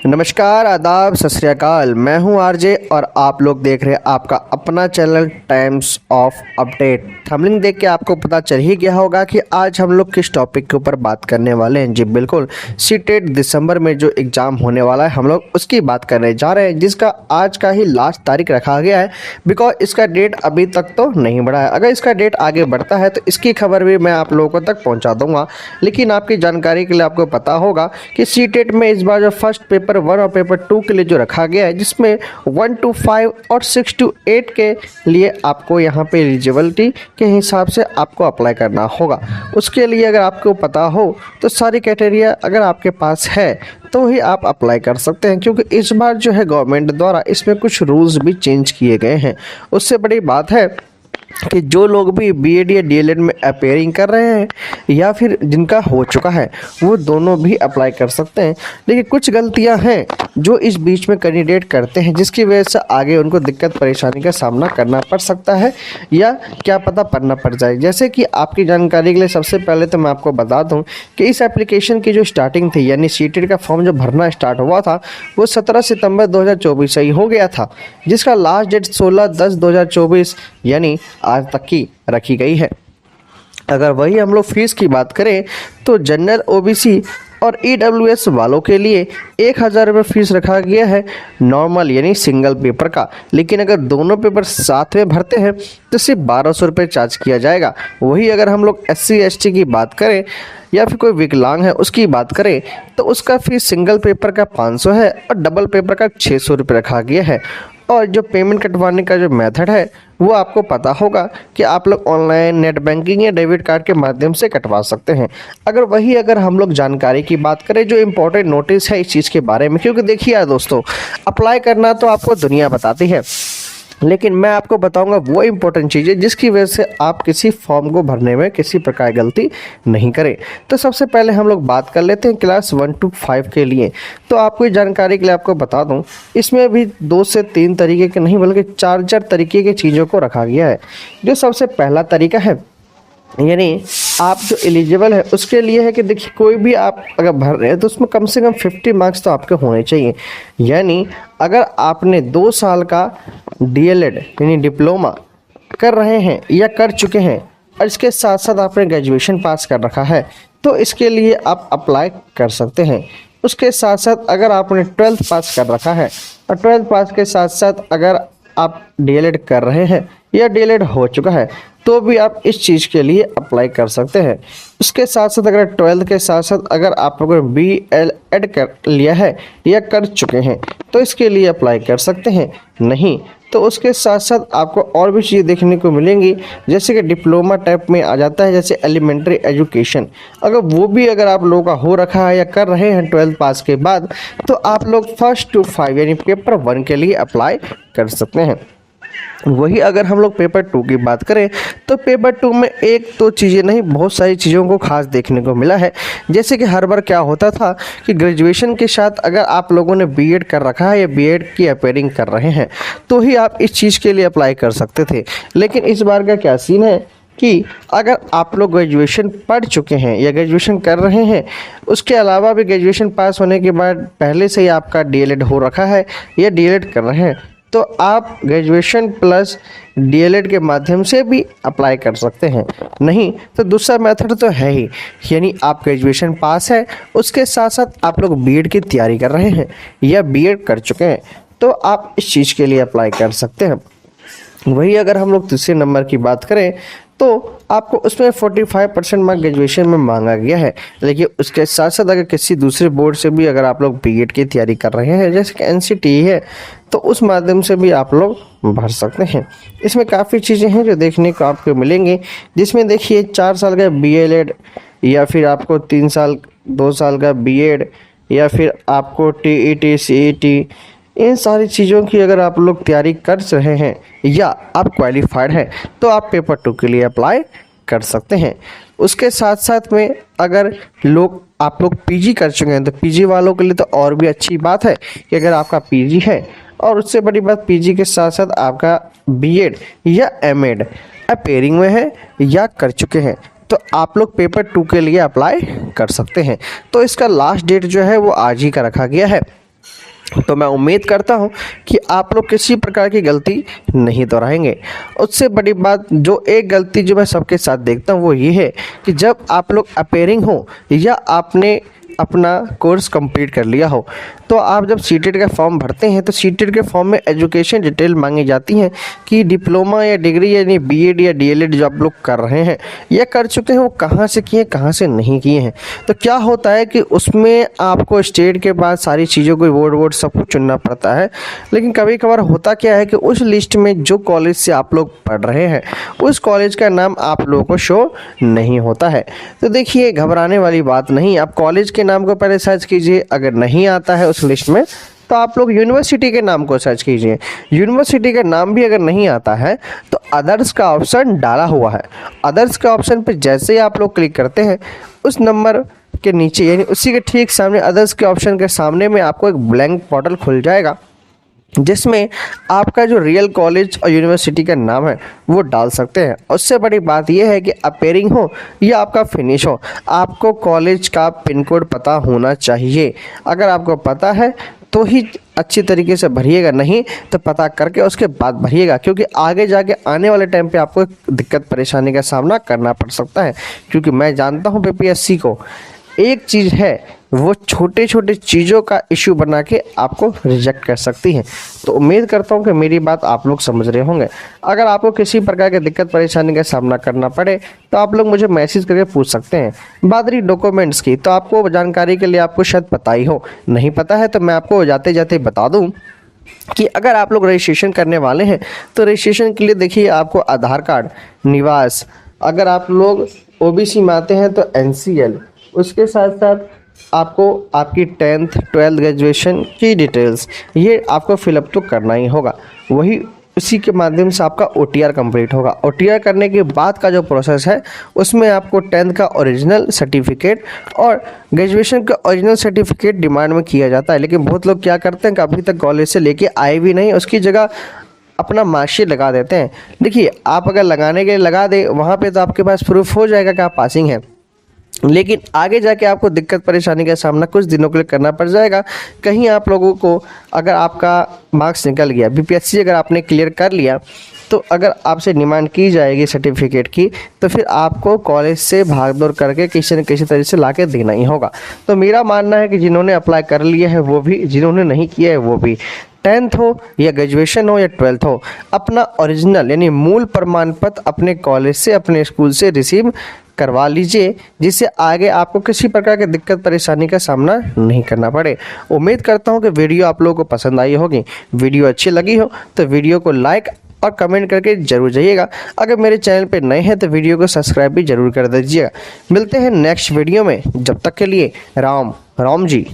नमस्कार, आदाब, सत श्री अकाल। मैं हूं आरजे और आप लोग देख रहे हैं आपका अपना channel times of update. Thumbnail देख के आपको पता चल ही गया होगा कि आज हम लोग किस टॉपिक के ऊपर बात करने वाले हैं। जी बिल्कुल, सीटेट दिसंबर में जो एग्ज़ाम होने वाला है हम लोग उसकी बात करने जा रहे हैं, जिसका आज का ही लास्ट तारीख रखा गया है। बिकॉज इसका डेट अभी तक तो नहीं बढ़ा है। अगर इसका डेट आगे बढ़ता है तो इसकी खबर भी मैं आप लोगों तक पहुँचा दूँगा। लेकिन आपकी जानकारी के लिए आपको पता होगा कि सीटेट में इस बार जो फर्स्ट पेपर 1 और पेपर 2 के लिए जो रखा गया है, जिसमें 1 to 5 और 6 to 8 के लिए आपको यहाँ पे एलिजिबिलिटी के हिसाब से आपको अप्लाई करना होगा। उसके लिए अगर आपको पता हो तो सारी क्राइटेरिया अगर आपके पास है तो ही आप अप्लाई कर सकते हैं, क्योंकि इस बार जो है गवर्नमेंट द्वारा इसमें कुछ रूल्स भी चेंज किए गए हैं। उससे बड़ी बात है कि जो लोग भी बीएड या डीएलएड में अपेयरिंग कर रहे हैं या फिर जिनका हो चुका है वो दोनों भी अप्लाई कर सकते हैं। लेकिन कुछ गलतियां हैं जो इस बीच में कैंडिडेट करते हैं, जिसकी वजह से आगे उनको दिक्कत परेशानी का सामना करना पड़ सकता है या क्या पता पढ़ना पड़ जाए। जैसे कि आपकी जानकारी के लिए सबसे पहले तो मैं आपको बता दूं कि इस एप्लीकेशन की जो स्टार्टिंग थी, यानी सीटेट का फॉर्म जो भरना स्टार्ट हुआ था वो 17 सितंबर 2024 से ही हो गया था, जिसका लास्ट डेट 16/10/2024 यानी आज तक की रखी गई है। अगर वही हम लोग फीस की बात करें तो जनरल ओबीसी और ईडब्ल्यूएस वालों के लिए 1000 रुपये फीस रखा गया है नॉर्मल यानी सिंगल पेपर का। लेकिन अगर दोनों पेपर साथ में भरते हैं तो सिर्फ 1200 रुपये चार्ज किया जाएगा। वही अगर हम लोग SC ST की बात करें या फिर कोई विकलांग है उसकी बात करें तो उसका फीस सिंगल पेपर का 500 है और डबल पेपर का 600 रुपये रखा गया है। और जो पेमेंट कटवाने का जो मेथड है वो आपको पता होगा कि आप लोग ऑनलाइन नेट बैंकिंग या डेबिट कार्ड के माध्यम से कटवा सकते हैं। अगर हम लोग जानकारी की बात करें, जो इम्पोर्टेंट नोटिस है इस चीज़ के बारे में, क्योंकि देखिए यार दोस्तों, अप्लाई करना तो आपको दुनिया बताती है, लेकिन मैं आपको बताऊंगा वो इम्पोर्टेंट चीज़ें जिसकी वजह से आप किसी फॉर्म को भरने में किसी प्रकार की गलती नहीं करें। तो सबसे पहले हम लोग बात कर लेते हैं क्लास 1 to 5 के लिए। तो आपको जानकारी के लिए आपको बता दूं, इसमें भी 2 से 3 तरीके के नहीं बल्कि 4 तरीके की चीज़ों को रखा गया है। जो सबसे पहला तरीका है, यानी आप जो एलिजिबल है उसके लिए है कि देखिए कोई भी आप अगर भर रहे हैं तो उसमें कम से कम 50 मार्क्स तो आपके होने चाहिए। यानी अगर आपने 2 साल का डीएलएड यानी डिप्लोमा कर रहे हैं या कर चुके हैं और इसके साथ साथ आपने ग्रेजुएशन पास कर रखा है तो इसके लिए आप अप्लाई कर सकते हैं। उसके साथ साथ अगर आपने 12th पास कर रखा है और 12th पास के साथ साथ अगर आप डीएलएड कर रहे हैं या डीएलएड हो चुका है तो भी आप इस चीज़ के लिए अप्लाई कर सकते हैं। उसके साथ साथ अगर 12th के साथ साथ अगर आप लोगों ने BLED कर लिया है या कर चुके हैं तो इसके लिए अप्लाई कर सकते हैं। नहीं तो उसके साथ साथ आपको और भी चीज़ें देखने को मिलेंगी, जैसे कि डिप्लोमा टाइप में आ जाता है, जैसे एलिमेंट्री एजुकेशन। अगर वो भी अगर आप लोगों का हो रखा है या कर रहे हैं 12th पास के बाद तो आप लोग 1 to 5 यानी पेपर 1 के लिए अप्लाई कर सकते हैं। वही अगर हम लोग पेपर 2 की बात करें तो पेपर 2 में एक तो चीज़ें नहीं बहुत सारी चीज़ों को खास देखने को मिला है। जैसे कि हर बार क्या होता था कि ग्रेजुएशन के साथ अगर आप लोगों ने बीएड कर रखा है या बीएड की अपेयरिंग कर रहे हैं तो ही आप इस चीज़ के लिए अप्लाई कर सकते थे। लेकिन इस बार का क्या सीन है कि अगर आप लोग ग्रेजुएशन पढ़ चुके हैं या ग्रेजुएशन कर रहे हैं, उसके अलावा भी ग्रेजुएशन पास होने के बाद पहले से ही आपका डीएलएड हो रखा है या डीएलएड कर रहे हैं तो आप ग्रेजुएशन प्लस डीएलएड के माध्यम से भी अप्लाई कर सकते हैं। नहीं तो दूसरा मेथड तो है ही, यानी आप ग्रेजुएशन पास है उसके साथ साथ आप लोग बीएड की तैयारी कर रहे हैं या बीएड कर चुके हैं तो आप इस चीज़ के लिए अप्लाई कर सकते हैं। वही अगर हम लोग तीसरे नंबर की बात करें तो आपको उसमें 45% मार्क ग्रेजुएशन में मांगा गया है। लेकिन उसके साथ साथ अगर किसी दूसरे बोर्ड से भी अगर आप लोग बीएड की तैयारी कर रहे हैं, जैसे कि NCTE है, तो उस माध्यम से भी आप लोग भर सकते हैं। इसमें काफ़ी चीज़ें हैं जो देखने को आपको मिलेंगी, जिसमें देखिए 4 साल का BLED या फिर आपको 2 साल का बीएड या फिर आपको TET CET, इन सारी चीज़ों की अगर आप लोग तैयारी कर रहे हैं या आप क्वालिफाइड हैं तो आप पेपर 2 के लिए अप्लाई कर सकते हैं। उसके साथ साथ में अगर आप लोग पीजी कर चुके हैं तो पीजी वालों के लिए तो और भी अच्छी बात है कि अगर आपका पीजी है और उससे बड़ी बात पीजी के साथ साथ आपका बीएड या एमएड अपेयरिंग में है या कर चुके हैं तो आप लोग पेपर 2 के लिए अप्लाई कर सकते हैं। तो इसका लास्ट डेट जो है वो आज ही का रखा गया है। तो मैं उम्मीद करता हूं कि आप लोग किसी प्रकार की गलती नहीं दोहराएंगे। उससे बड़ी बात, जो एक गलती जो मैं सबके साथ देखता हूं वो ये है कि जब आप लोग अपेयरिंग हो या आपने अपना कोर्स कंप्लीट कर लिया हो, तो आप जब सीटेट का फॉर्म भरते हैं तो सीटेट के फॉर्म में एजुकेशन डिटेल मांगी जाती हैं कि डिप्लोमा या डिग्री यानी बीएड या डीएलएड जो आप लोग कर रहे हैं या कर चुके हैं वो कहाँ से किए, कहाँ से नहीं किए हैं। तो क्या होता है कि उसमें आपको स्टेट के बाद सारी चीज़ों को बोर्ड सब कुछ चुनना पड़ता है। लेकिन कभी कभार होता क्या है कि उस लिस्ट में जो कॉलेज से आप लोग पढ़ रहे हैं उस कॉलेज का नाम आप लोगों को शो नहीं होता है। तो देखिए, घबराने वाली बात नहीं, आप कॉलेज के नाम को पहले सर्च कीजिए। अगर नहीं आता है उस लिस्ट में तो आप लोग यूनिवर्सिटी के नाम को सर्च कीजिए। यूनिवर्सिटी का नाम भी अगर नहीं आता है तो अदर्स का ऑप्शन डाला हुआ है। अदर्स के ऑप्शन पे जैसे ही आप लोग क्लिक करते हैं, उस नंबर के नीचे यानी उसी के ठीक सामने अदर्स के ऑप्शन के सामने में आपको एक ब्लैंक पोर्टल खुल जाएगा जिसमें आपका जो रियल कॉलेज और यूनिवर्सिटी का नाम है वो डाल सकते हैं। उससे बड़ी बात यह है कि अपेयरिंग हो या आपका फिनिश हो, आपको कॉलेज का पिन कोड पता होना चाहिए। अगर आपको पता है तो ही अच्छी तरीके से भरिएगा, नहीं तो पता करके उसके बाद भरिएगा, क्योंकि आगे जाके आने वाले टाइम पे आपको दिक्कत परेशानी का सामना करना पड़ सकता है। क्योंकि मैं जानता हूँ बीपीएससी को एक चीज़ है, वो छोटे छोटे चीज़ों का इशू बना के आपको रिजेक्ट कर सकती है। तो उम्मीद करता हूँ कि मेरी बात आप लोग समझ रहे होंगे। अगर आपको किसी प्रकार की दिक्कत परेशानी का सामना करना पड़े तो आप लोग मुझे मैसेज करके पूछ सकते हैं। बात रही डॉक्यूमेंट्स की, तो आपको जानकारी के लिए आपको शायद पता ही हो, नहीं पता है तो मैं आपको जाते जाते बता दूँ कि अगर आप लोग रजिस्ट्रेशन करने वाले हैं तो रजिस्ट्रेशन के लिए देखिए आपको आधार कार्ड, निवास, अगर आप लोग ओबीसी में आते हैं तो एनसीएल, उसके साथ साथ आपको आपकी 10th 12th ग्रेजुएशन की डिटेल्स ये आपको फिलअप तो करना ही होगा। वही उसी के माध्यम से आपका ओटीआर कंप्लीट होगा। ओटीआर करने के बाद का जो प्रोसेस है उसमें आपको 10th का ओरिजिनल सर्टिफिकेट और ग्रेजुएशन का ओरिजिनल सर्टिफिकेट डिमांड में किया जाता है। लेकिन बहुत लोग क्या करते हैं कि अभी तक कॉलेज से लेके आए भी नहीं, उसकी जगह अपना मार्कशीट लगा देते हैं। देखिए, आप अगर लगाने के लिए लगा दे वहाँ पे तो आपके पास प्रूफ हो जाएगा कि आप पासिंग हैं, लेकिन आगे जाके आपको दिक्कत परेशानी का सामना कुछ दिनों के लिए करना पड़ जाएगा। कहीं आप लोगों को अगर आपका मार्क्स निकल गया, बीपीएससी अगर आपने क्लियर कर लिया, तो अगर आपसे डिमांड की जाएगी सर्टिफिकेट की तो फिर आपको कॉलेज से भाग दौड़ करके किसी न किसी तरह से ला के देना ही होगा। तो मेरा मानना है कि जिन्होंने अप्लाई कर लिया है वो भी, जिन्होंने नहीं किया है वो भी, 10th हो या ग्रेजुएशन हो या 12th हो, अपना ओरिजिनल यानी मूल प्रमाण पत्र अपने कॉलेज से, अपने स्कूल से रिसीव करवा लीजिए, जिससे आगे आपको किसी प्रकार की दिक्कत परेशानी का सामना नहीं करना पड़े। उम्मीद करता हूँ कि वीडियो आप लोगों को पसंद आई होगी। वीडियो अच्छी लगी हो तो वीडियो को लाइक और कमेंट करके जरूर जाइएगा। अगर मेरे चैनल पे नए हैं तो वीडियो को सब्सक्राइब भी जरूर कर दीजिएगा। मिलते हैं नेक्स्ट वीडियो में, जब तक के लिए राम राम जी।